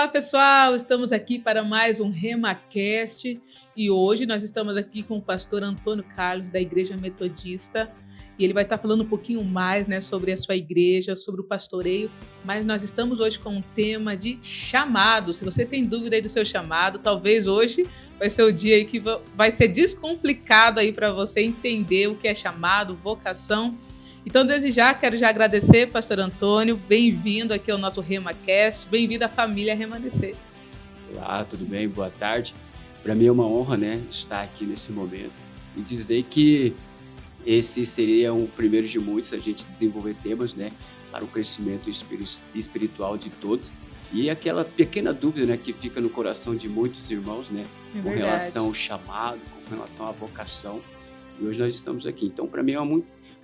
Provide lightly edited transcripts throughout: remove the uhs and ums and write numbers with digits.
Olá, pessoal! Estamos aqui para mais um RemaCast e hoje nós estamos aqui com o pastor Antônio Carlos, da Igreja Metodista, e ele vai estar falando um pouquinho mais, sobre a sua igreja, sobre o pastoreio, mas nós estamos hoje com um tema de chamado. Se você tem dúvida aí do seu chamado, talvez hoje vai ser o dia aí que vai ser descomplicado aí para você entender o que é chamado, vocação. Então, desde já, quero agradecer, pastor Antônio, bem-vindo aqui ao nosso RemaCast, bem-vindo à família Remanescer. Olá, tudo bem? Boa tarde. Para mim é uma honra, estar aqui nesse momento e dizer que esse seria o primeiro de muitos, a gente desenvolver temas, para o crescimento espiritual de todos. E aquela pequena dúvida, que fica no coração de muitos irmãos, com relação ao chamado, com relação à vocação. E hoje nós estamos aqui. Então, para mim é uma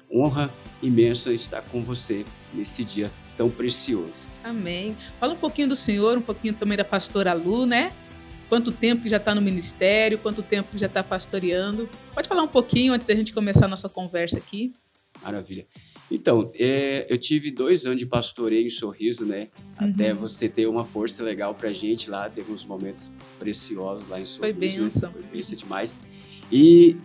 honra imensa estar com você nesse dia tão precioso. Amém. Fala um pouquinho do senhor, um pouquinho também da pastora Lu, Quanto tempo que já está no ministério, quanto tempo que já está pastoreando. Pode falar um pouquinho antes da gente começar a nossa conversa aqui? Maravilha. Então, eu tive 2 anos de pastoreio em Sorriso, Até você ter uma força legal pra gente lá, teve uns momentos preciosos lá em Sorriso. Foi bênção. Foi bênção demais. E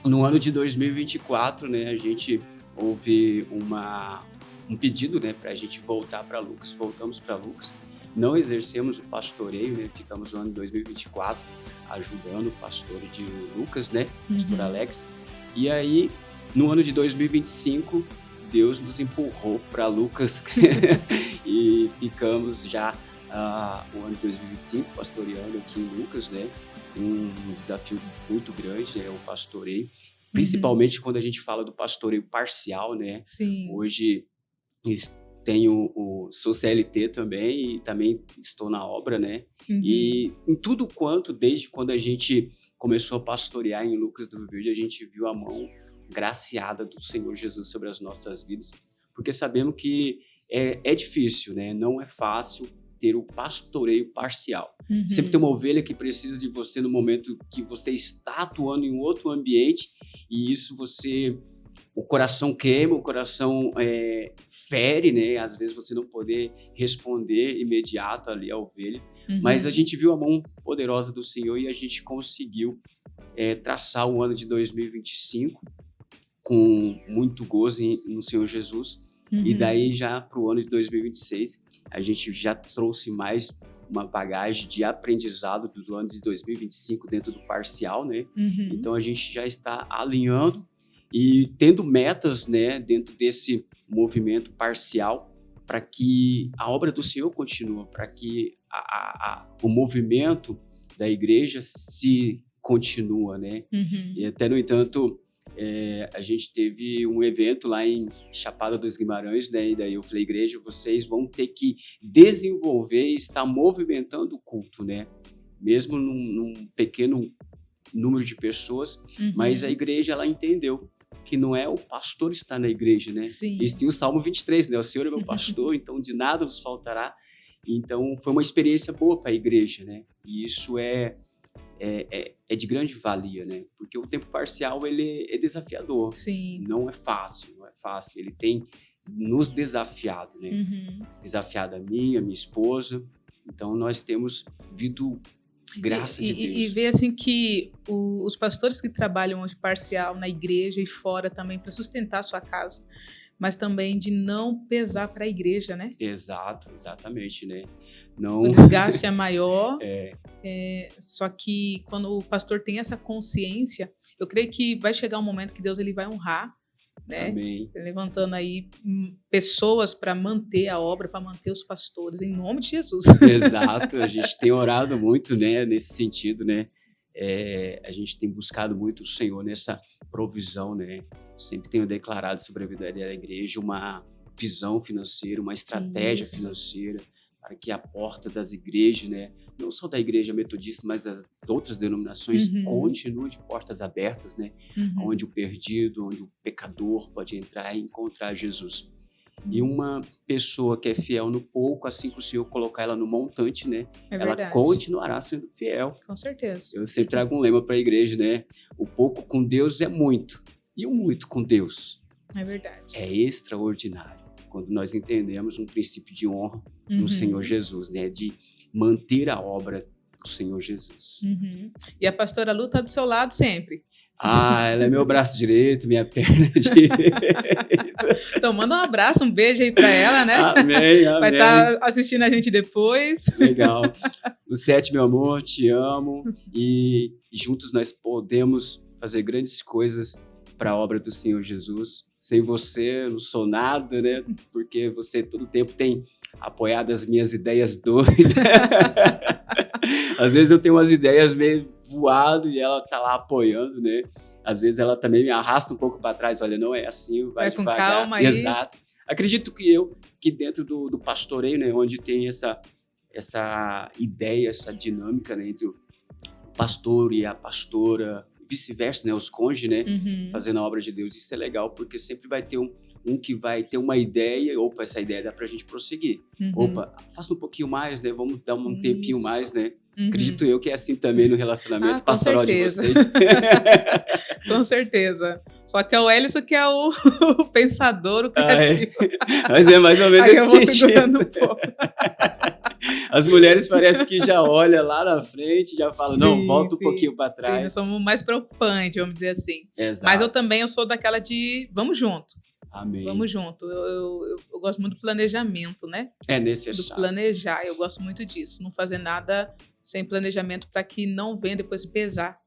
no ano de 2024, a gente houve um pedido, para a gente voltar para Lucas. Voltamos para Lucas, não exercemos o pastoreio, ficamos no ano de 2024 ajudando o pastor de Lucas, pastor Alex. E aí, no ano de 2025, Deus nos empurrou para Lucas e ficamos já o ano de 2025 pastoreando aqui em Lucas, um desafio muito grande, o pastoreio, principalmente quando a gente fala do pastoreio parcial, Sim. Hoje sou CLT também e também estou na obra, E em tudo quanto, desde quando a gente começou a pastorear em Lucas do Rio Verde, a gente viu a mão graciada do Senhor Jesus sobre as nossas vidas, porque sabemos que é difícil, não é fácil ter o pastoreio parcial. Sempre tem uma ovelha que precisa de você no momento que você está atuando em um outro ambiente e isso o coração queima, o coração fere, Às vezes você não poder responder imediato ali à ovelha, mas a gente viu a mão poderosa do Senhor e a gente conseguiu traçar o ano de 2025 com muito gozo no Senhor Jesus. E daí já para o ano de 2026 a gente já trouxe mais uma bagagem de aprendizado do ano de 2025 dentro do parcial, Então a gente já está alinhando e tendo metas, dentro desse movimento parcial para que a obra do Senhor continue, para que o movimento da igreja se continua, E até, no entanto, a gente teve um evento lá em Chapada dos Guimarães, E daí eu falei, igreja, vocês vão ter que desenvolver e estar movimentando o culto, Mesmo num pequeno número de pessoas, mas a igreja, ela entendeu que não é o pastor estar na igreja, Sim. E sim o Salmo 23, O Senhor é meu pastor, então de nada vos faltará. Então foi uma experiência boa para a igreja, E isso é de grande valia, Porque o tempo parcial, ele é desafiador. Sim. Não é fácil. Ele tem nos desafiado, Desafiado a mim, a minha esposa. Então, nós temos vindo graça de Deus. E ver assim que os pastores que trabalham hoje parcial na igreja e fora também para sustentar a sua casa, mas também de não pesar para a igreja, Exatamente, O desgaste é maior, só que quando o pastor tem essa consciência, eu creio que vai chegar um momento que Deus ele vai honrar, Amém. Levantando aí pessoas para manter a obra, para manter os pastores, em nome de Jesus. Exato, a gente tem orado muito, nesse sentido, a gente tem buscado muito o Senhor nessa provisão, Sempre tenho declarado sobre a vida da igreja uma visão financeira, uma estratégia financeira, para que a porta das igrejas, não só da igreja metodista, mas das outras denominações, continue de portas abertas, onde o perdido, onde o pecador pode entrar e encontrar Jesus. E uma pessoa que é fiel no pouco, assim que o Senhor colocar ela no montante, ela continuará sendo fiel. Com certeza. Eu sempre trago um lema para a igreja, O pouco com Deus é muito, e o muito com Deus é verdade. É extraordinário. Quando nós entendemos um princípio de honra no Senhor Jesus, de manter a obra do Senhor Jesus. E a pastora Lu está do seu lado sempre. Ela é meu braço direito, minha perna direita. Então, manda um abraço, um beijo aí para ela, né? Amém. Vai estar assistindo a gente depois. Legal. Lucete, meu amor, te amo. E juntos nós podemos fazer grandes coisas para a obra do Senhor Jesus. Sem você, eu não sou nada, né? Porque você todo tempo tem apoiado as minhas ideias doidas. Às vezes eu tenho umas ideias meio voado e ela tá lá apoiando, né? Às vezes ela também me arrasta um pouco para trás. Olha, não é assim, vai com devagar. Calma aí. Exato. Acredito que dentro do pastoreio, né, onde tem essa ideia, essa dinâmica, né, entre o pastor e a pastora, vice-versa, né, os cônjuges, né, fazendo a obra de Deus. Isso é legal, porque sempre vai ter um que vai ter uma ideia, opa, essa ideia dá pra gente prosseguir. Opa, faça um pouquinho mais, né, vamos dar um tempinho mais, né. Acredito eu que é assim também no relacionamento pastoral de vocês. Com certeza. Só que é o Ellison que é o pensador, o criativo. Mas é mais ou menos aí eu vou segurando um pouco. As mulheres parecem que já olham lá na frente, já falam, não, volta um pouquinho para trás. Sim, nós somos mais preocupantes, vamos dizer assim. Exato. Mas eu sou daquela de vamos junto. Amém. Vamos junto. Eu gosto muito do planejamento, né? É necessário. Do planejar, eu gosto muito disso. Não fazer nada sem planejamento para que não venha depois pesar,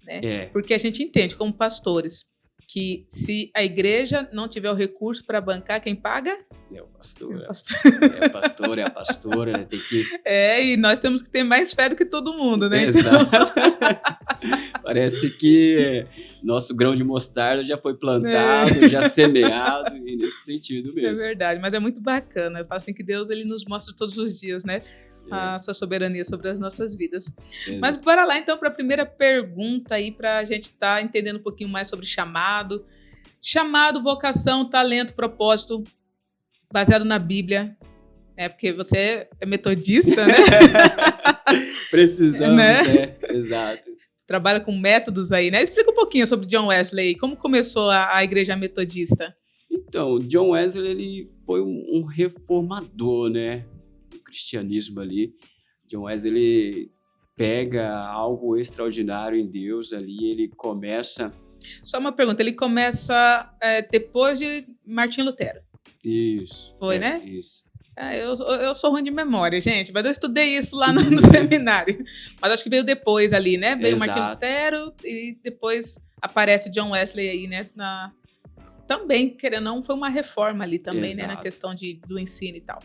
né? Porque a gente entende, como pastores, que se a igreja não tiver o recurso para bancar, quem paga? É o pastor. É o pastor. É o pastor, é a pastora, né? Tem que... E nós temos que ter mais fé do que todo mundo, né? Exato. Parece que nosso grão de mostarda já foi plantado, já semeado, e nesse sentido mesmo. É verdade, mas é muito bacana. Eu falo assim que Deus ele nos mostra todos os dias, né? A sua soberania sobre as nossas vidas. Mas bora lá então para a primeira pergunta aí, para a gente estar entendendo um pouquinho mais sobre chamado. Chamado, vocação, talento, propósito, baseado na Bíblia. Porque você é metodista, né? Precisamos, né? Exato. Trabalha com métodos aí, né? Explica um pouquinho sobre John Wesley. Como começou a igreja metodista? Então, John Wesley ele foi um reformador, né? Cristianismo ali. John Wesley ele pega algo extraordinário em Deus ali, ele começa... Só uma pergunta, ele começa depois de Martinho Lutero. Isso. Foi, né? Isso. Eu sou ruim de memória, gente, mas eu estudei isso lá no seminário. Mas acho que veio depois ali, né? Veio Martinho Lutero e depois aparece John Wesley aí, né? Também, querendo ou não, foi uma reforma ali também, né? Na questão do ensino e tal.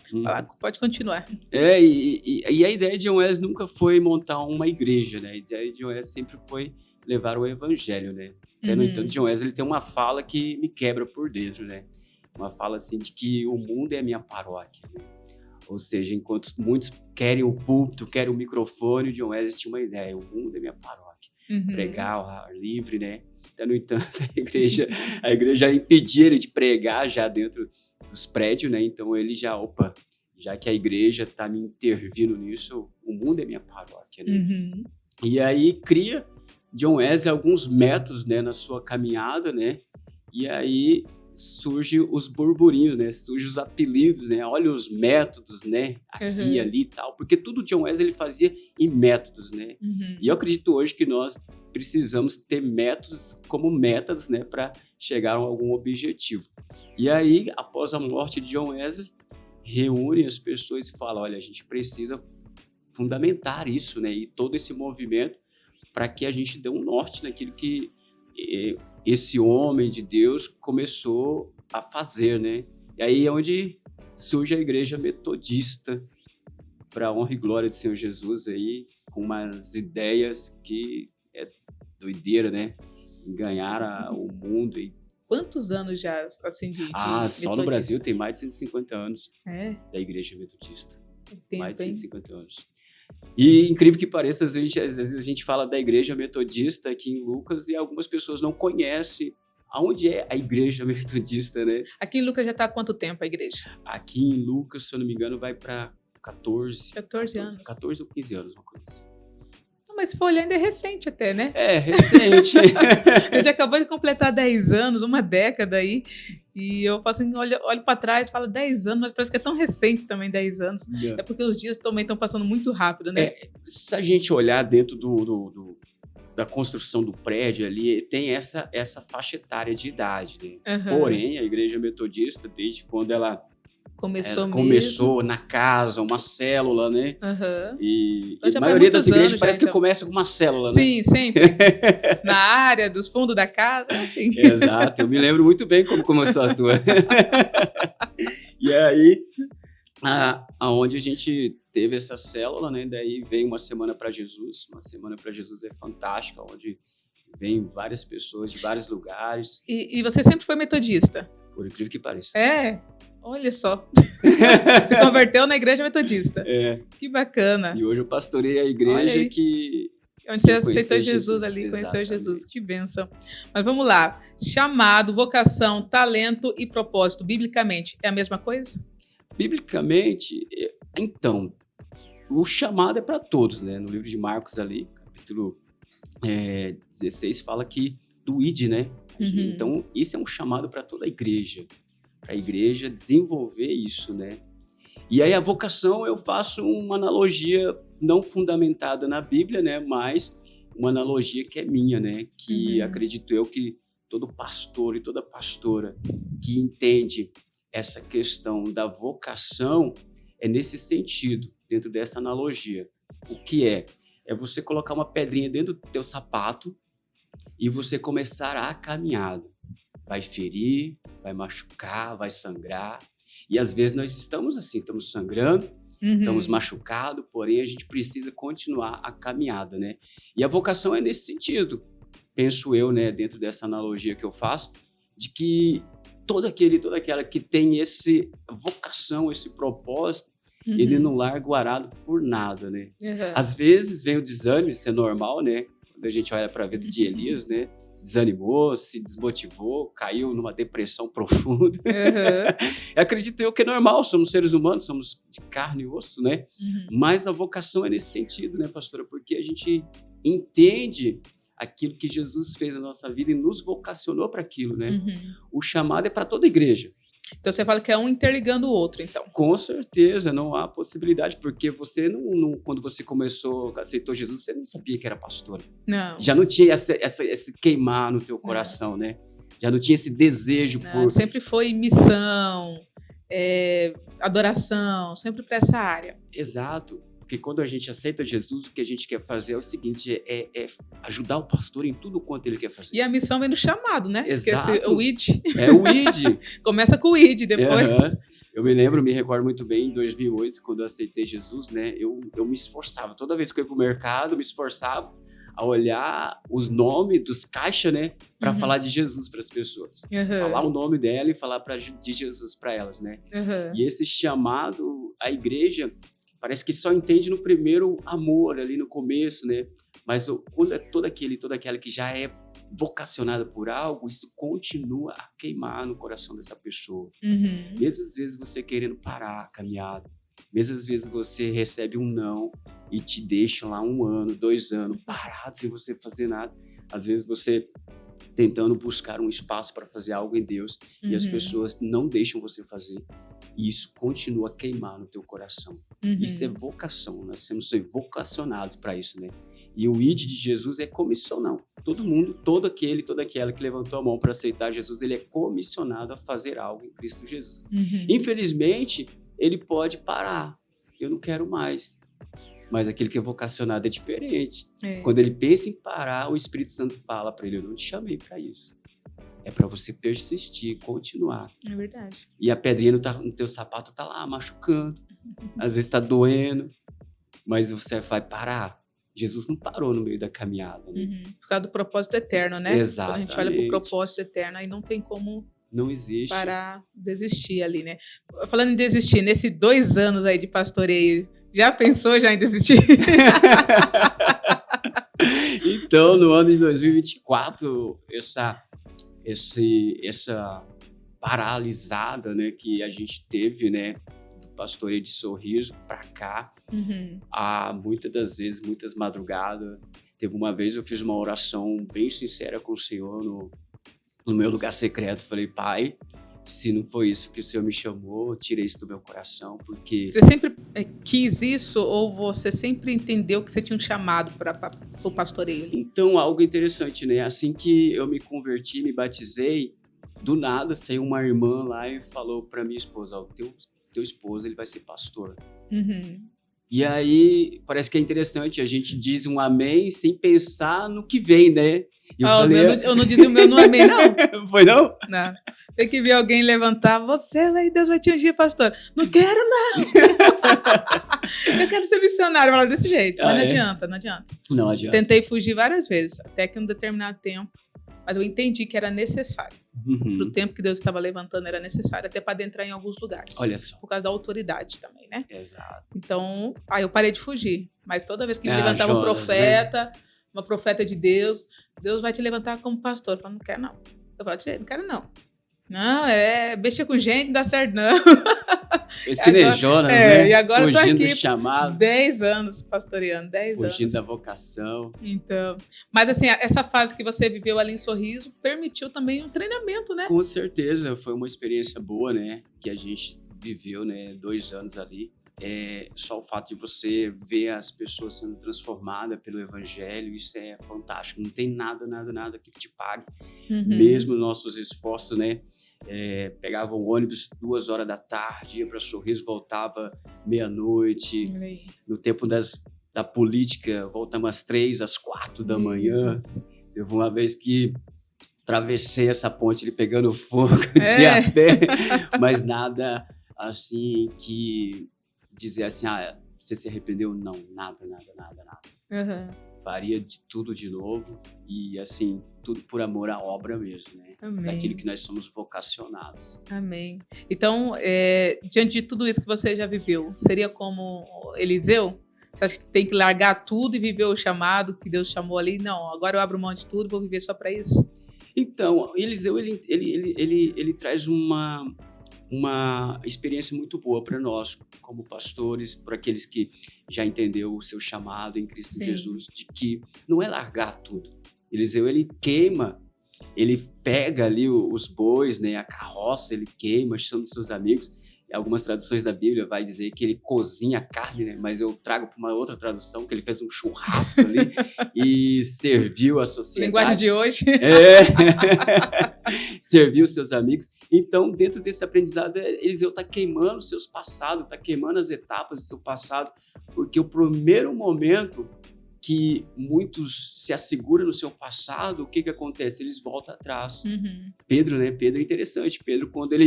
Pode continuar. E a ideia de John Wesley nunca foi montar uma igreja, né? A ideia de John Wesley sempre foi levar o evangelho, né? Até, no entanto, John Wesley tem uma fala que me quebra por dentro, né? Uma fala assim de que o mundo é a minha paróquia, né? Ou seja, enquanto muitos querem o púlpito, querem o microfone, o John Wesley tinha uma ideia, o mundo é minha paróquia. Pregar ao ar livre, né? Até, no entanto, a igreja impedia ele de pregar já dentro dos prédios, né? Então ele já que a igreja está me intervindo nisso, o mundo é minha paróquia, né? E aí cria John Wesley alguns métodos, né, na sua caminhada, né? E aí surgem os burburinhos, né? Surgem os apelidos, né? Olha os métodos, né? Aqui, ali e tal. Porque tudo John Wesley ele fazia em métodos, né? E eu acredito hoje que nós precisamos ter métodos como metas, né? Para chegar a algum objetivo. E aí, após a morte de John Wesley, reúne as pessoas e fala, olha, a gente precisa fundamentar isso, né? E todo esse movimento para que a gente dê um norte naquilo que esse homem de Deus começou a fazer, né? E aí é onde surge a igreja metodista, para a honra e glória do Senhor Jesus, aí, com umas ideias que é doideira, né? Ganhar o mundo. Quantos anos já, assim, de só metodista? No Brasil tem mais de 150 anos da igreja metodista. Mais de 150 anos. E, incrível que pareça, às vezes a gente fala da igreja metodista aqui em Lucas e algumas pessoas não conhecem aonde é a igreja metodista, né? Aqui em Lucas já está há quanto tempo a igreja? Aqui em Lucas, se eu não me engano, vai para 14 anos. 14 ou 15 anos, uma coisa assim. Não, mas se for olhar, ainda é recente até, né? É, recente. A gente acabou de completar 10 anos, uma década aí. E eu falo assim, olho para trás e falo 10 anos, mas parece que é tão recente também 10 anos. É porque os dias também estão passando muito rápido, né? Se a gente olhar dentro da construção do prédio ali, tem essa faixa etária de idade, né? Porém, a Igreja Metodista, desde quando ela começou na casa, uma célula, né? E a maioria das igrejas parece que começa com uma célula, né? Sim, sempre. Na área dos fundos da casa, assim. Exato, eu me lembro muito bem como começou a tua. E aí, aonde a gente teve essa célula, né? Daí veio uma semana para Jesus. Uma semana para Jesus é fantástica, onde vem várias pessoas de vários lugares. E você sempre foi metodista? Por incrível que pareça. Olha só. Se converteu na Igreja Metodista. Que bacana. E hoje eu pastorei a igreja onde você aceitou Jesus ali, exatamente. conheceu Jesus. Que bênção. Mas vamos lá. Chamado, vocação, talento e propósito, biblicamente, é a mesma coisa? Biblicamente, então, o chamado é para todos, né? No livro de Marcos ali, capítulo 16, fala que do ID, né? Então, isso é um chamado para toda a igreja. Para a igreja desenvolver isso, né? E aí a vocação eu faço uma analogia não fundamentada na Bíblia, né? Mas uma analogia que é minha, né? Que acredito eu que todo pastor e toda pastora que entende essa questão da vocação é nesse sentido, dentro dessa analogia. O que é? É você colocar uma pedrinha dentro do teu sapato e você começar a caminhada. Vai ferir, vai machucar, vai sangrar. E às vezes nós estamos assim, estamos sangrando, estamos machucados, porém a gente precisa continuar a caminhada, né? E a vocação é nesse sentido, penso eu, né, dentro dessa analogia que eu faço, de que todo aquela que tem esse vocação, esse propósito, ele não larga o arado por nada, né? Às vezes vem o desânimo, isso é normal, né? Quando a gente olha para a vida de Elias, né? Desanimou, se desmotivou, caiu numa depressão profunda. Acredito eu que é normal, somos seres humanos, somos de carne e osso, né? Mas a vocação é nesse sentido, né, pastora? Porque a gente entende aquilo que Jesus fez na nossa vida e nos vocacionou para aquilo, né? O chamado é para toda a igreja. Então você fala que é um interligando o outro, então. Com certeza, não há possibilidade, porque você quando você aceitou Jesus, você não sabia que era pastora. Não. Já não tinha esse queimar no teu coração, né? Já não tinha esse desejo por... Sempre foi missão, adoração, sempre para essa área. Exato. Porque quando a gente aceita Jesus, o que a gente quer fazer é o seguinte, é ajudar o pastor em tudo quanto ele quer fazer. E a missão vem do chamado, né? Exato. Porque o ID. É o ID. Começa com o ID depois. Eu me recordo muito bem, em 2008, quando eu aceitei Jesus, né? Eu me esforçava. Toda vez que eu ia pro mercado, eu me esforçava a olhar os nomes dos caixas, né? Para falar de Jesus para as pessoas. Falar o nome dela e falar de Jesus para elas, né? E esse chamado, a igreja... Parece que só entende no primeiro amor, ali no começo, né? Mas quando é toda aquela que já é vocacionada por algo, isso continua a queimar no coração dessa pessoa. Mesmo às vezes você querendo parar a caminhada, mesmo às vezes você recebe um não e te deixam lá 1 ano, 2 anos, parado sem você fazer nada. Às vezes você tentando buscar um espaço para fazer algo em Deus e as pessoas não deixam você fazer. E isso continua a queimar no teu coração. Isso é vocação, nós temos vocacionados para isso, né? E o ID de Jesus é comissional. Todo mundo, todo aquela que levantou a mão para aceitar Jesus, ele é comissionado a fazer algo em Cristo Jesus. Infelizmente, ele pode parar. Eu não quero mais. Mas aquele que é vocacionado é diferente. Quando ele pensa em parar, o Espírito Santo fala para ele, eu não te chamei para isso. É para você persistir, continuar. É verdade. E a pedrinha no teu sapato tá lá, machucando. Às vezes tá doendo. Mas você vai parar. Jesus não parou no meio da caminhada, né? Por causa do propósito eterno, né? Exatamente. Quando a gente olha pro propósito eterno, aí não tem como... Não existe. Parar, desistir ali, né? Falando em desistir, nesses 2 anos aí de pastoreio, já pensou em desistir? Então, no ano de 2024, essa paralisada, né, que a gente teve, né, do pastoreio de Sorriso para cá, muitas das vezes, muitas madrugadas. Teve uma vez eu fiz uma oração bem sincera com o Senhor no meu lugar secreto. Falei, Pai, se não foi isso que o Senhor me chamou, tirei isso do meu coração, porque... Você sempre quis isso ou você sempre entendeu que você tinha um chamado para o pastoreio? Então, algo interessante, né? Assim que eu me converti, me batizei, do nada saiu uma irmã lá e falou para minha esposa, teu esposo, ele vai ser pastor. Uhum. E aí, parece que é interessante, a gente diz um amém sem pensar no que vem, né? E eu não dizia o meu no amém, não. Foi não? Não. Tem que ver alguém levantar, Deus vai te ungir, pastor. Não quero, não. Eu quero ser missionário, falar desse jeito. Mas não adianta. Não adianta. Tentei fugir várias vezes, até que em um determinado tempo, mas eu entendi que era necessário. Pro tempo que Deus estava levantando, era necessário, até para adentrar em alguns lugares. Olha só. Por causa da autoridade também, né? Exato. Então, aí eu parei de fugir. Mas toda vez que me levantava um profeta, né? Uma profeta de Deus vai te levantar como pastor. Eu falo, não quero não. Eu falo, não quero não. Não, mexer com gente não dá certo não. Esse que nem Jonas, né? E agora eu tô fugindo aqui do chamado. 10 anos pastoreando, 10 anos. Fugindo da vocação. Então, mas assim, essa fase que você viveu ali em Sorriso permitiu também um treinamento, né? Com certeza, foi uma experiência boa, né? Que a gente viveu, né? 2 anos ali. Só o fato de você ver as pessoas sendo transformadas pelo evangelho, isso é fantástico. Não tem nada que te pague. Mesmo nossos esforços, né? Pegava o ônibus 2 horas da tarde, ia para Sorriso, voltava meia-noite. No tempo da política, voltamos às 3, às 4 da manhã. Teve uma vez que atravessei essa ponte ali pegando fogo de a pé, mas nada assim que dizer assim, você se arrependeu? Não, nada. Faria de tudo de novo e assim, tudo por amor à obra mesmo, né? Amém. Daquilo que nós somos vocacionados. Amém. Então, diante de tudo isso que você já viveu, seria como Eliseu? Você acha que tem que largar tudo e viver o chamado que Deus chamou ali? Não, agora eu abro mão de tudo e vou viver só para isso? Então, Eliseu, ele traz uma experiência muito boa para nós, como pastores, para aqueles que já entenderam o seu chamado em Cristo Jesus, de que não é largar tudo. Eliseu, ele queima, ele pega ali os bois, né, a carroça, ele queima, chama os seus amigos. Em algumas traduções da Bíblia vai dizer que ele cozinha a carne, né? Mas eu trago para uma outra tradução que ele fez um churrasco ali e serviu a sociedade. Linguagem de hoje. Serviu seus amigos. Então, dentro desse aprendizado, Eliseu está queimando os seus passados, está queimando as etapas do seu passado, porque o primeiro momento que muitos se asseguram no seu passado, o que acontece? Eles voltam atrás. Pedro, né? Pedro é interessante. Pedro, quando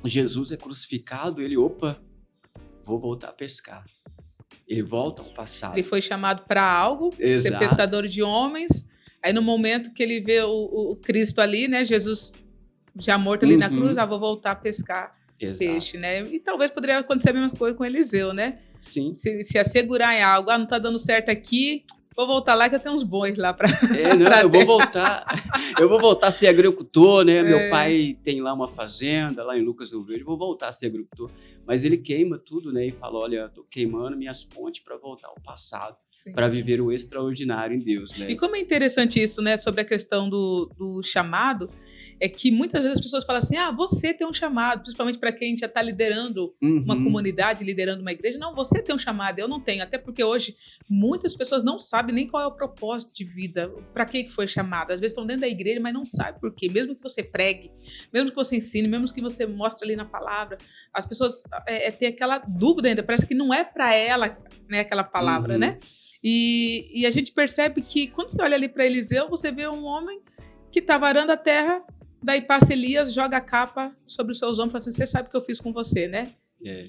Jesus é crucificado, ele, vou voltar a pescar. Ele volta ao passado. Ele foi chamado para algo, ser pescador de homens. Aí no momento que ele vê o Cristo ali, né, Jesus já morto ali na cruz, vou voltar a pescar peixe, né? E talvez poderia acontecer a mesma coisa com Eliseu, né? Sim. Se assegurar em algo, não tá dando certo aqui, vou voltar lá que eu tenho uns bois lá para eu vou voltar. Eu vou voltar a ser agricultor, né? Meu pai tem lá uma fazenda, lá em Lucas do Rio Verde, vou voltar a ser agricultor. Mas ele queima tudo, né? E fala, olha, tô queimando minhas pontes para voltar ao passado, para viver o extraordinário em Deus, né? E como é interessante isso, né? Sobre a questão do chamado, é que muitas vezes as pessoas falam assim, você tem um chamado, principalmente para quem já está liderando uma comunidade, liderando uma igreja. Não, você tem um chamado, eu não tenho. Até porque hoje muitas pessoas não sabem nem qual é o propósito de vida, para que foi chamado. Às vezes estão dentro da igreja, mas não sabem por quê. Mesmo que você pregue, mesmo que você ensine, mesmo que você mostre ali na palavra, as pessoas têm aquela dúvida ainda, parece que não é para ela, né, aquela palavra, né? E a gente percebe que quando você olha ali para Eliseu, você vê um homem que estava arando a terra. Daí passa Elias, joga a capa sobre os seus ombros e fala assim, você sabe o que eu fiz com você, né?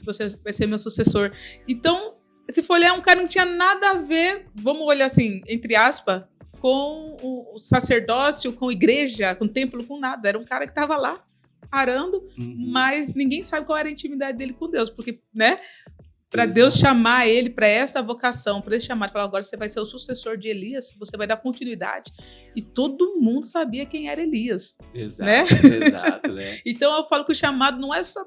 Você vai ser meu sucessor. Então, se for olhar, um cara não tinha nada a ver, vamos olhar assim, entre aspas, com o sacerdócio, com a igreja, com o templo, com nada. Era um cara que estava lá, arando, mas ninguém sabe qual era a intimidade dele com Deus, porque, né? Para Deus chamar ele para essa vocação, para ele chamar, falar, agora você vai ser o sucessor de Elias, você vai dar continuidade. E todo mundo sabia quem era Elias. Exato, né? Exato, né? Então eu falo que o chamado não é só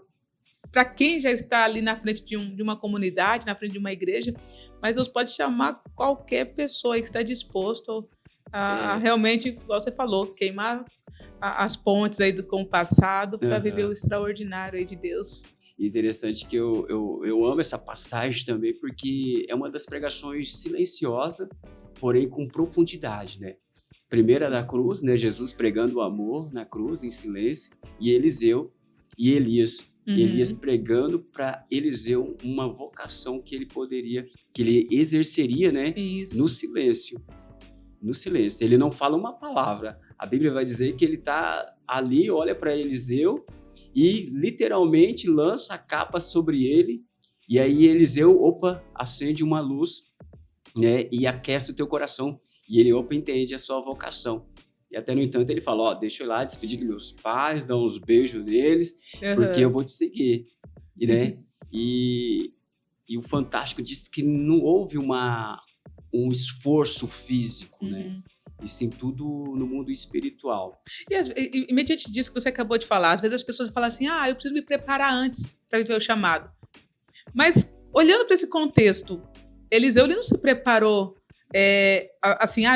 para quem já está ali na frente de uma comunidade, na frente de uma igreja, mas Deus pode chamar qualquer pessoa que está disposto a realmente, igual você falou, queimar as pontes aí com o passado para viver o extraordinário aí de Deus. E interessante que eu amo essa passagem também, porque é uma das pregações silenciosa, porém com profundidade, né? Primeira da cruz, né? Jesus pregando o amor na cruz, em silêncio, e Eliseu e Elias. Elias pregando para Eliseu uma vocação que ele exerceria, né? Isso. No silêncio. No silêncio. Ele não fala uma palavra. A Bíblia vai dizer que ele está ali, olha para Eliseu e literalmente lança a capa sobre ele. E aí Eliseu, acende uma luz, né? E aquece o teu coração. E ele, entende a sua vocação. E até, no entanto, ele fala, deixa eu ir lá despedir dos meus pais, dar uns beijos neles, porque eu vou te seguir. E, né? E o fantástico diz que não houve um esforço físico, né? E sim tudo no mundo espiritual. E mediante disso que você acabou de falar, às vezes as pessoas falam assim, eu preciso me preparar antes para viver o chamado. Mas, olhando para esse contexto, Eliseu ele não se preparou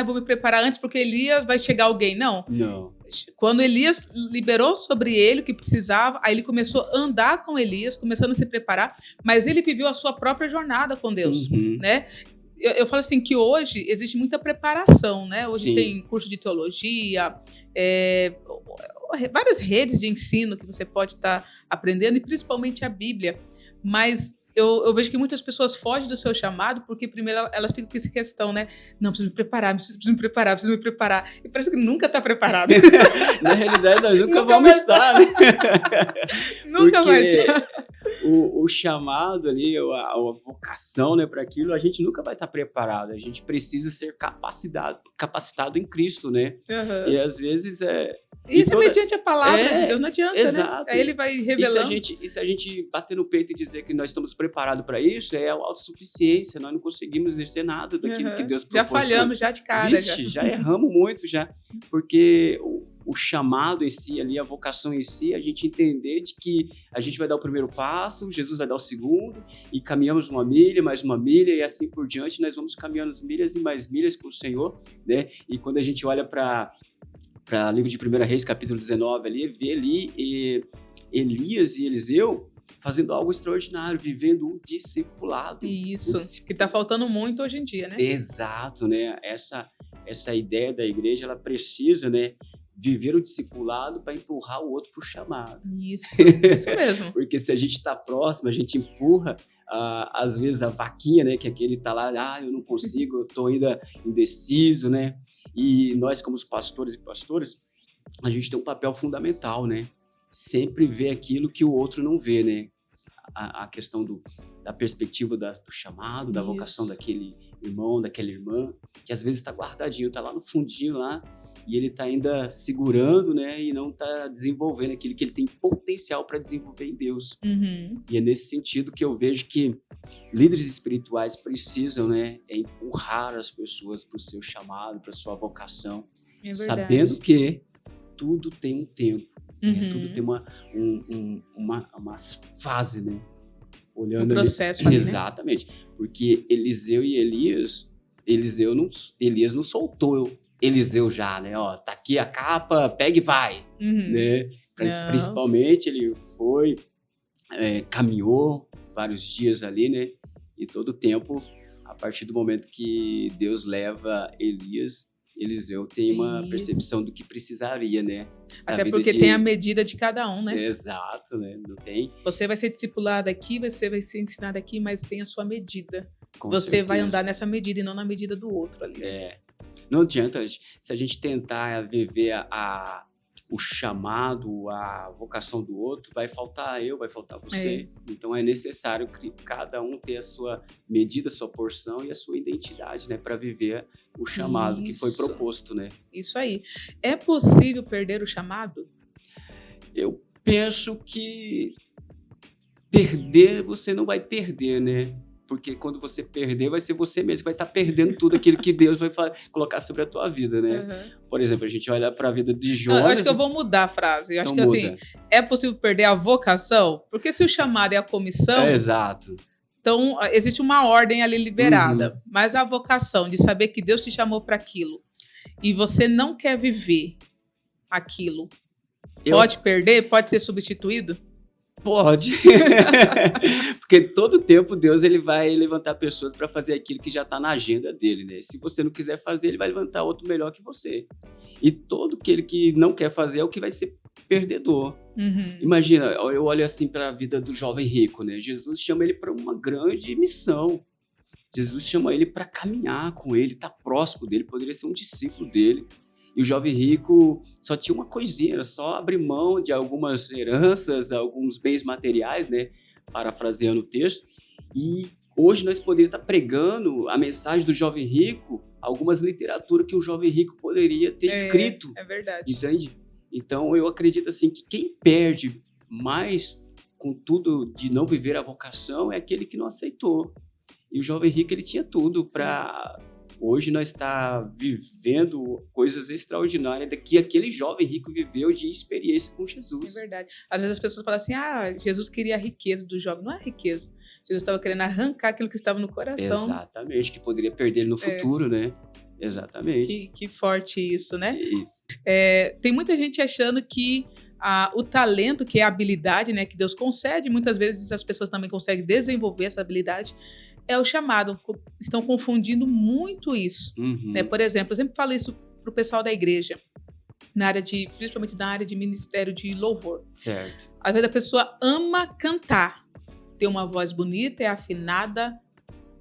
vou me preparar antes porque Elias vai chegar alguém. Não. Quando Elias liberou sobre ele o que precisava, aí ele começou a andar com Elias, começando a se preparar, mas ele viveu a sua própria jornada com Deus, né? Eu falo assim que hoje existe muita preparação, né? Hoje tem curso de teologia, várias redes de ensino que você pode estar aprendendo, e principalmente a Bíblia, mas eu vejo que muitas pessoas fogem do seu chamado porque primeiro elas ficam com essa questão, né? Não, preciso me preparar. E parece que nunca está preparado. Na realidade, nós nunca vamos estar, né? Nunca vai estar. O chamado ali, a vocação, né, para aquilo, a gente nunca vai estar preparado. A gente precisa ser capacitado em Cristo, né? E às vezes Isso é mediante a palavra de Deus, não adianta, exato. Né? Aí ele vai revelando. E se a gente bater no peito e dizer que nós estamos preparados para isso, é a autossuficiência, nós não conseguimos exercer nada daquilo que Deus propôs. Já falhamos, já de cara. Já erramos muito, já. Porque o chamado em si, ali, a vocação em si, a gente entender de que a gente vai dar o primeiro passo, Jesus vai dar o segundo, e caminhamos uma milha, mais uma milha, e assim por diante, nós vamos caminhando milhas e mais milhas com o Senhor, né? E quando a gente olha para livro de 1 Reis, capítulo 19, ali, vê ali Elias e Eliseu fazendo algo extraordinário, vivendo o discipulado. Isso, que está faltando muito hoje em dia, né? Exato, né? Essa ideia da igreja, ela precisa, né, viver o discipulado para empurrar o outro para o chamado. Isso mesmo. Porque se a gente está próximo, a gente empurra, às vezes, a vaquinha, né, que aquele está lá, eu não consigo, eu estou ainda indeciso, né? E nós, como os pastores e pastoras, a gente tem um papel fundamental, né? Sempre ver aquilo que o outro não vê, né? A questão da perspectiva do chamado, da vocação daquele irmão, daquela irmã, que às vezes está guardadinho, está lá no fundinho lá, e ele está ainda segurando, né? E não está desenvolvendo aquilo que ele tem potencial para desenvolver em Deus. E é nesse sentido que eu vejo que líderes espirituais precisam, né, empurrar as pessoas para o seu chamado, para a sua vocação, sabendo que tudo tem um tempo, né? Tudo tem uma fase, né? Olhando o processo ali, exatamente, né? Porque Eliseu e Elias não soltou Eliseu já, né? Tá aqui a capa, pega e vai, né? Principalmente ele foi, caminhou vários dias ali, né? E todo o tempo, a partir do momento que Deus leva Eliseu tem uma percepção do que precisaria, né? Até porque tem a medida de cada um, né? Exato, né? Não tem. Você vai ser discipulado aqui, você vai ser ensinado aqui, mas tem a sua medida. Com você certeza. Vai andar nessa medida e não na medida do outro ali. Não adianta, se a gente tentar viver o chamado, a vocação do outro, vai faltar vai faltar você. Então é necessário que cada um tenha a sua medida, a sua porção e a sua identidade, né, para viver o chamado que foi proposto, né? Isso aí. É possível perder o chamado? Eu penso que perder, você não vai perder, né? Porque quando você perder, vai ser você mesmo que vai estar perdendo tudo aquilo que Deus vai colocar sobre a tua vida, né? Por exemplo, a gente olha para a vida de Jonas... Eu acho que eu vou mudar a frase. Eu acho que assim, é possível perder a vocação? Porque se o chamado é a comissão... exato. Então, existe uma ordem ali liberada. Mas a vocação de saber que Deus te chamou para aquilo e você não quer viver aquilo? Pode perder? Pode ser substituído? Pode. Porque todo tempo Deus ele vai levantar pessoas para fazer aquilo que já está na agenda dele, né? Se você não quiser fazer, ele vai levantar outro melhor que você. E todo aquele que não quer fazer é o que vai ser perdedor. Imagina, eu olho assim para a vida do jovem rico, né? Jesus chama ele para uma grande missão. Jesus chama ele para caminhar com ele, estar próximo dele, poderia ser um discípulo dele. E o jovem rico só tinha uma coisinha, era só abrir mão de algumas heranças, alguns bens materiais, né? Parafraseando o texto. E hoje nós poderíamos estar pregando a mensagem do jovem rico, algumas literaturas que o jovem rico poderia ter escrito. É verdade. Entende? Então eu acredito assim que quem perde mais com tudo de não viver a vocação é aquele que não aceitou. E o jovem rico ele tinha tudo para... Hoje nós estamos vivendo coisas extraordinárias que aquele jovem rico viveu de experiência com Jesus. É verdade. Às vezes as pessoas falam assim, Jesus queria a riqueza do jovem. Não é riqueza. Jesus estava querendo arrancar aquilo que estava no coração. Exatamente, que poderia perder no futuro, né? Exatamente. Que forte isso, né? Isso. Tem muita gente achando que o talento, que é a habilidade, né, que Deus concede, muitas vezes as pessoas também conseguem desenvolver essa habilidade, é o chamado. Estão confundindo muito isso. Né? Por exemplo, eu sempre falo isso para o pessoal da igreja, principalmente na área de ministério de louvor. Certo. Às vezes a pessoa ama cantar, tem uma voz bonita, é afinada,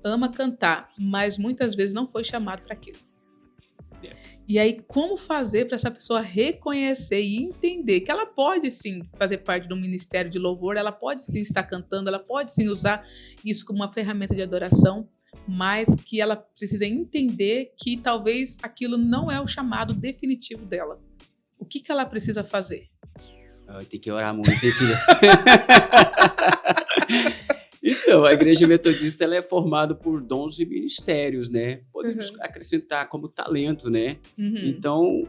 ama cantar, mas muitas vezes não foi chamado para aquilo. E aí, como fazer para essa pessoa reconhecer e entender que ela pode sim fazer parte do ministério de louvor, ela pode sim estar cantando, ela pode sim usar isso como uma ferramenta de adoração, mas que ela precisa entender que talvez aquilo não é o chamado definitivo dela. O que ela precisa fazer? Tem que orar muito, hein, filha? Então, a Igreja Metodista ela é formada por dons e ministérios, né? Podemos acrescentar como talento, né? Então,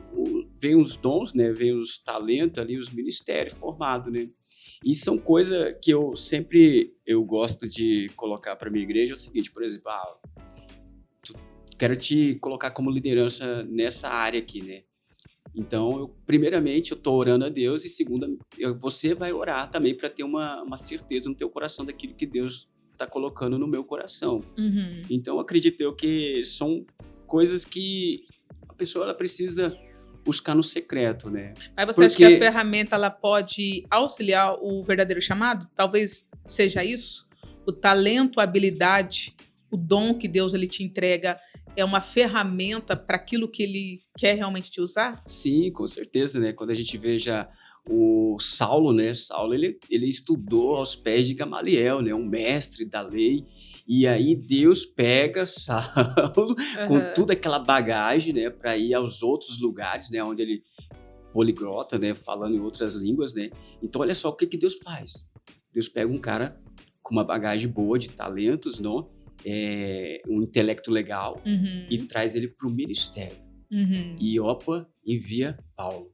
vem os dons, né? Vem os talentos ali, os ministérios formados, né? E são coisas que eu gosto de colocar para minha igreja, é o seguinte, por exemplo, quero te colocar como liderança nessa área aqui, né? Então, primeiramente, eu estou orando a Deus e segundo, você vai orar também para ter uma certeza no teu coração daquilo que Deus está colocando no meu coração. Então, acredito eu que são coisas que a pessoa ela precisa buscar no secreto, né? Mas você acha que a ferramenta ela pode auxiliar o verdadeiro chamado? Talvez seja isso? O talento, a habilidade, o dom que Deus ele te entrega é uma ferramenta para aquilo que ele quer realmente te usar? Sim, com certeza, né? Quando a gente veja o Saulo, né? Saulo, ele estudou aos pés de Gamaliel, né? Um mestre da lei. E aí Deus pega Saulo com toda aquela bagagem, né? Para ir aos outros lugares, né? Onde ele poliglota, né? Falando em outras línguas, né? Então, olha só o que Deus faz. Deus pega um cara com uma bagagem boa de talentos, não? Um intelecto legal e traz ele para o ministério. E envia Paulo.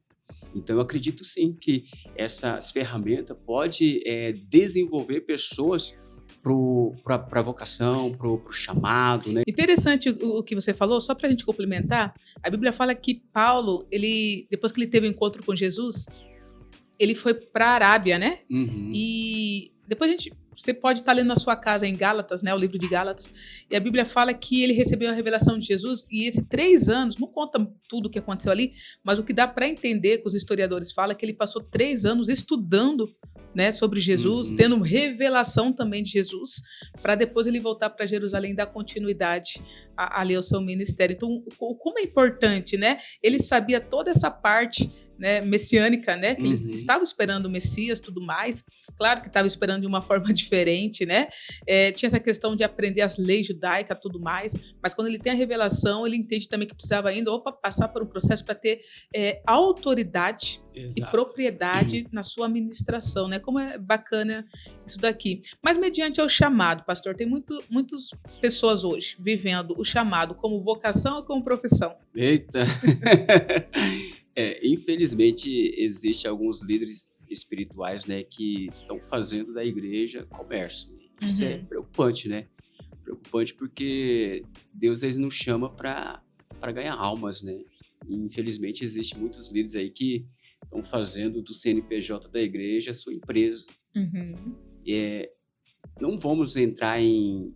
Então eu acredito sim que essas ferramentas podem desenvolver pessoas para a vocação, para o chamado, né? Interessante o que você falou, só para a gente complementar, a Bíblia fala que Paulo, depois que ele teve um encontro com Jesus, ele foi para a Arábia, né? E depois você pode estar lendo na sua casa em Gálatas, né, o livro de Gálatas, e a Bíblia fala que ele recebeu a revelação de Jesus e esses 3 anos, não conta tudo o que aconteceu ali, mas o que dá para entender, que os historiadores falam, é que ele passou 3 anos estudando, né, sobre Jesus, tendo revelação também de Jesus, para depois ele voltar para Jerusalém e dar continuidade ali ao seu ministério. Então, como é importante, né? Ele sabia toda essa parte, né, messiânica, né, que eles estavam esperando o Messias, tudo mais. Claro que estava esperando de uma forma diferente, né? Tinha essa questão de aprender as leis judaicas, tudo mais. Mas quando ele tem a revelação, ele entende também que precisava ainda passar por um processo para ter autoridade e propriedade na sua administração, né? Como é bacana isso daqui. Mas mediante ao chamado, pastor, tem muitas pessoas hoje vivendo o chamado como vocação ou como profissão. Eita! Infelizmente, existem alguns líderes espirituais, né, que estão fazendo da igreja comércio. Isso é preocupante, né? Preocupante porque Deus nos chama para ganhar almas, né? Infelizmente, existem muitos líderes aí que estão fazendo do CNPJ da igreja a sua empresa. Não vamos entrar em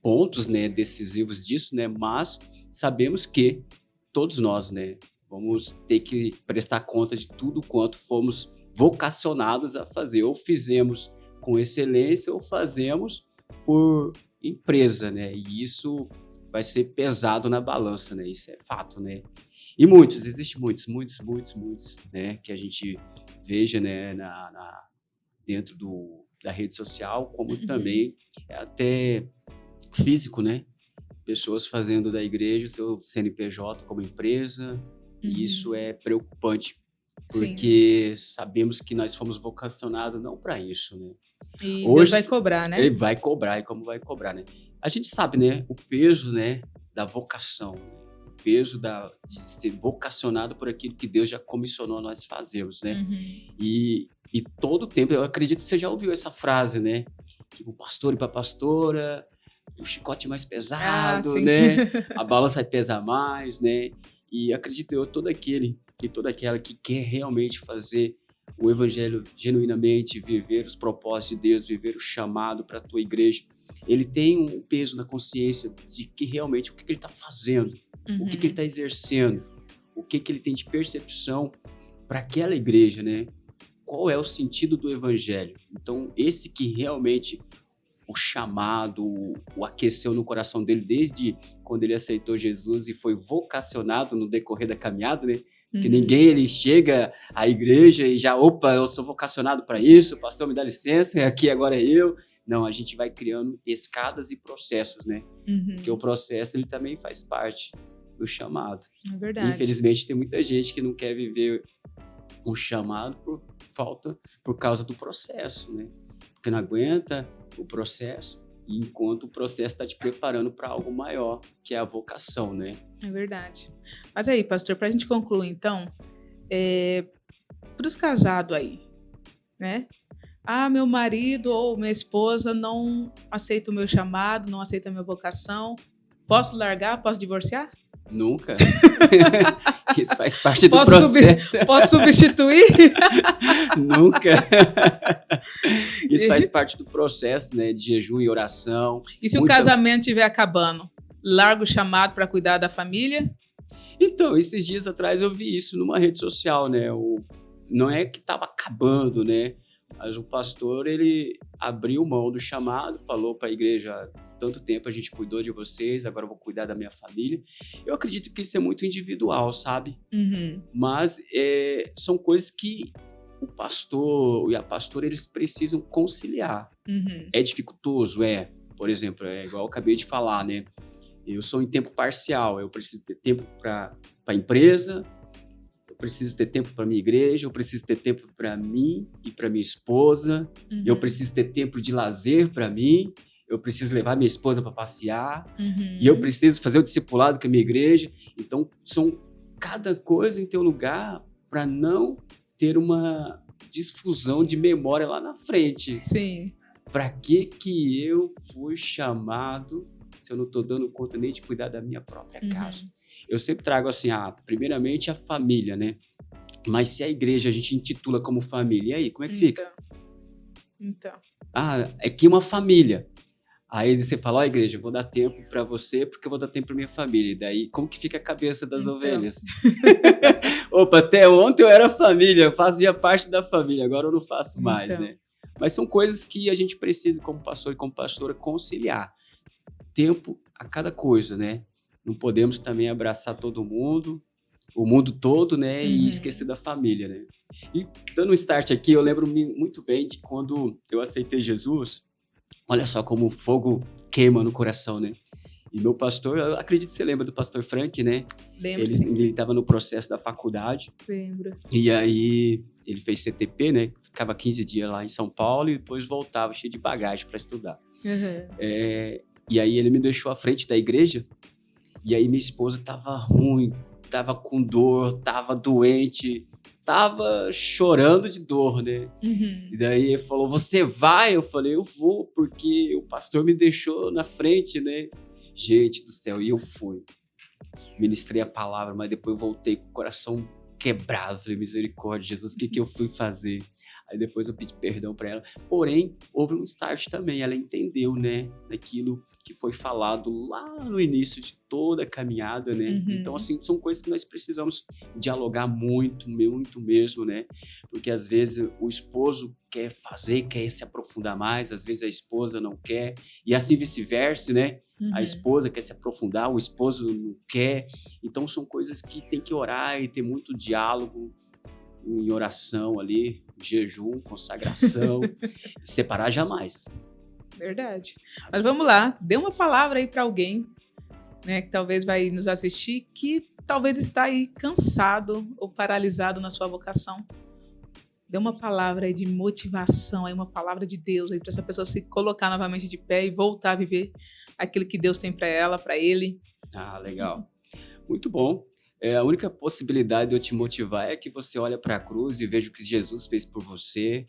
pontos, né, decisivos disso, né, mas sabemos que todos nós, né, vamos ter que prestar conta de tudo quanto fomos vocacionados a fazer. Ou fizemos com excelência ou fazemos por empresa, né? E isso vai ser pesado na balança, né? Isso é fato, né? E existem muitos, né? Que a gente veja, né? Dentro da rede social, como também até físico, né? Pessoas fazendo da igreja o seu CNPJ como empresa. E isso é preocupante, porque sabemos que nós fomos vocacionados não para isso, né? E hoje, Deus vai cobrar, né? Ele vai cobrar, e como vai cobrar, né? A gente sabe, né, o peso, né, da vocação, o peso de ser vocacionado por aquilo que Deus já comissionou nós fazermos, né? E todo o tempo, eu acredito que você já ouviu essa frase, né? Tipo, pastor e para pastora, o chicote mais pesado, né? A balança vai pesar mais, né? E acredito eu, todo aquele e toda aquela que quer realmente fazer o evangelho genuinamente, viver os propósitos de Deus, viver o chamado para a tua igreja, ele tem um peso na consciência de que realmente o que ele está fazendo, o que ele está exercendo, o que ele tem de percepção para aquela igreja, né? Qual é o sentido do evangelho? Então, esse que realmente o chamado, o aqueceu no coração dele desde quando ele aceitou Jesus e foi vocacionado no decorrer da caminhada, né? Que ninguém ele chega à igreja e já, opa, eu sou vocacionado para isso, o pastor me dá licença, aqui agora é eu. Não, a gente vai criando escadas e processos, né? Porque o processo ele também faz parte do chamado. É verdade. Infelizmente tem muita gente que não quer viver um chamado por causa do processo, né? Porque não aguenta o processo, e enquanto o processo está te preparando para algo maior, que é a vocação, né? É verdade. Mas aí, pastor, para a gente concluir, então, para os casados aí, né? Ah, meu marido ou minha esposa não aceita o meu chamado, não aceita a minha vocação. Posso largar? Posso divorciar? Nunca. Isso faz parte do processo. Posso substituir? Nunca. Isso faz parte do processo, né, de jejum e oração. E se o casamento estiver acabando? Larga o chamado para cuidar da família? Então, esses dias atrás eu vi isso numa rede social, né? Não é que estava acabando, né? Mas o pastor, ele abriu mão do chamado, falou para a igreja: tanto tempo a gente cuidou de vocês, agora eu vou cuidar da minha família. Eu acredito que isso é muito individual, sabe? Mas são coisas que o pastor e a pastora, eles precisam conciliar. É dificultoso? Por exemplo, igual eu acabei de falar, né? Eu sou em tempo parcial, eu preciso ter tempo para a empresa, eu preciso ter tempo para minha igreja, eu preciso ter tempo para mim e para minha esposa, eu preciso ter tempo de lazer para mim, eu preciso levar minha esposa para passear, e eu preciso fazer o discipulado com a minha igreja. Então, cada coisa em teu lugar para não ter uma difusão de memória lá na frente. Sim. Para que eu fui chamado se eu não estou dando conta nem de cuidar da minha própria casa? Eu sempre trago assim, primeiramente a família, né? Mas se a igreja a gente intitula como família, e aí, como é que fica? Então. É que uma família. Aí você fala, igreja, eu vou dar tempo para você porque eu vou dar tempo para minha família. E daí, como que fica a cabeça das ovelhas? Opa, até ontem eu era família, eu fazia parte da família, agora eu não faço mais, né? Mas são coisas que a gente precisa, como pastor e como pastora, conciliar. Tempo a cada coisa, né? Não podemos também abraçar todo mundo, o mundo todo, né? E esquecer da família, né? E dando um start aqui, eu lembro muito bem de quando eu aceitei Jesus. Olha só como o fogo queima no coração, né? E meu pastor, eu acredito que você lembra do pastor Frank, né? Lembro, ele estava no processo da faculdade. Lembro. E aí ele fez CTP, né? Ficava 15 dias lá em São Paulo e depois voltava cheio de bagagem para estudar. E aí ele me deixou à frente da igreja. E aí minha esposa tava ruim, tava com dor, tava doente, tava chorando de dor, né? E daí ele falou, você vai? Eu falei, eu vou, porque o pastor me deixou na frente, né? Gente do céu, e eu fui. ministrei a palavra, mas depois voltei com o coração quebrado. Falei, misericórdia, Jesus, o que eu fui fazer? Aí depois eu pedi perdão para ela. Porém, houve um start também. Ela entendeu, né, daquilo que foi falado lá no início de toda a caminhada, né? Então, assim, são coisas que nós precisamos dialogar muito, muito mesmo, né? Porque às vezes o esposo quer fazer, quer se aprofundar mais, às vezes a esposa não quer, e assim vice-versa, né? A esposa quer se aprofundar, o esposo não quer. Então, são coisas que tem que orar e ter muito diálogo em oração ali, jejum, consagração, separar jamais. Verdade. Mas vamos lá, dê uma palavra aí para alguém, né, que talvez vai nos assistir, que talvez está aí cansado ou paralisado na sua vocação. Dê uma palavra aí de motivação, aí uma palavra de Deus aí para essa pessoa se colocar novamente de pé e voltar a viver aquilo que Deus tem para ela, para ele. Ah, legal. Muito bom. A única possibilidade de eu te motivar é que você olha para a cruz e veja o que Jesus fez por você.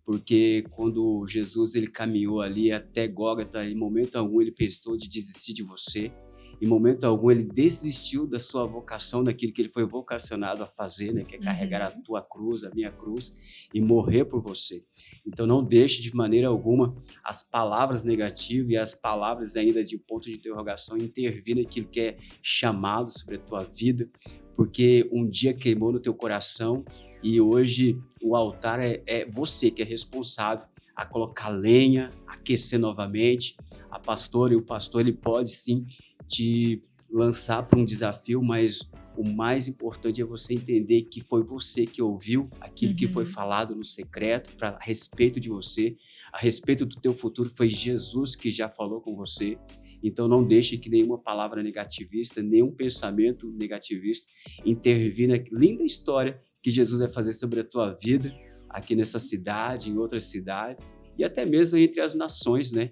Porque quando Jesus ele caminhou ali até Gólgota, em momento algum ele pensou de desistir de você, em momento algum ele desistiu da sua vocação, daquilo que ele foi vocacionado a fazer, né? Que é carregar a tua cruz, a minha cruz, e morrer por você. Então não deixe de maneira alguma as palavras negativas e as palavras ainda de ponto de interrogação intervir naquilo que é chamado sobre a tua vida, porque um dia queimou no teu coração. E hoje o altar é você que é responsável a colocar lenha, aquecer novamente. A pastora e o pastor, ele pode sim te lançar para um desafio, mas o mais importante é você entender que foi você que ouviu aquilo que foi falado no secreto a respeito de você, a respeito do teu futuro, foi Jesus que já falou com você. Então não deixe que nenhuma palavra negativista, nenhum pensamento negativista intervir na linda história que Jesus vai fazer sobre a tua vida, aqui nessa cidade, em outras cidades, e até mesmo entre as nações, né?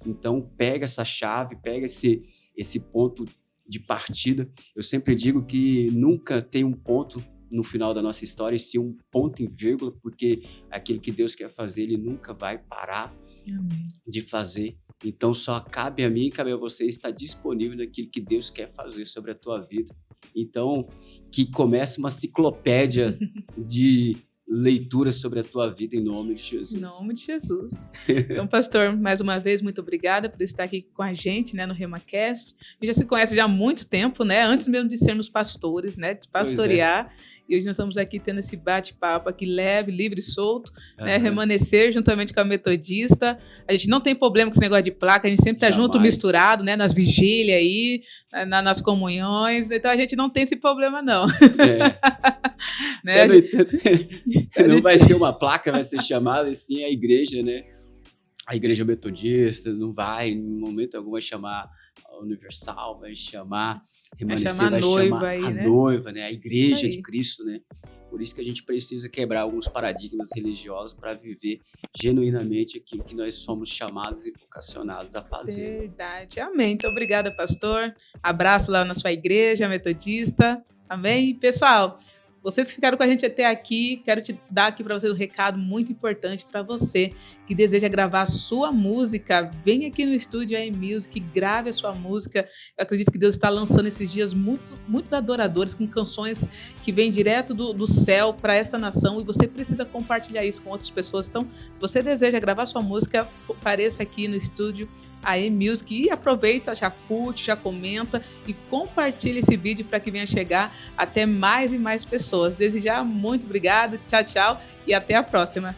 Então, pega essa chave, pega esse ponto de partida. Eu sempre digo que nunca tem um ponto no final da nossa história, e sim um ponto em vírgula, porque aquilo que Deus quer fazer, Ele nunca vai parar de fazer. Então, só cabe a mim e cabe a você estar disponível naquilo que Deus quer fazer sobre a tua vida. Então, que comece uma enciclopédia de leituras sobre a tua vida em nome de Jesus. Em nome de Jesus. Então, pastor, mais uma vez, muito obrigada por estar aqui com a gente, né, no RemaCast. A gente já se conhece já há muito tempo, né, antes mesmo de sermos pastores, né, de pastorear. E hoje nós estamos aqui tendo esse bate-papo aqui leve, livre e solto, né, remanescer juntamente com a Metodista. A gente não tem problema com esse negócio de placa, a gente sempre está junto, misturado, né, nas vigílias aí, nas comunhões. Então a gente não tem esse problema, não. Né? Não vai ser uma placa, vai ser chamada assim a igreja, né? A igreja metodista não vai, em momento algum, vai chamar a Universal, vai chamar Remanescer, vai chamar aí, a noiva, né? A igreja de Cristo, né? Por isso que a gente precisa quebrar alguns paradigmas religiosos para viver genuinamente aquilo que nós somos chamados e vocacionados a fazer. Verdade. Amém. Então, obrigada, pastor. Abraço lá na sua igreja metodista. Amém. E, pessoal, vocês que ficaram com a gente até aqui, quero te dar aqui para vocês um recado muito importante para você que deseja gravar a sua música. Vem aqui no estúdio iMusic, grave a sua música. Eu acredito que Deus está lançando esses dias muitos adoradores com canções que vêm direto do céu para esta nação, e você precisa compartilhar isso com outras pessoas. Então, se você deseja gravar sua música, apareça aqui no estúdio iMusic e aproveita, já curte, já comenta e compartilha esse vídeo para que venha chegar até mais e mais pessoas. Desde já, muito obrigado, tchau, tchau e até a próxima.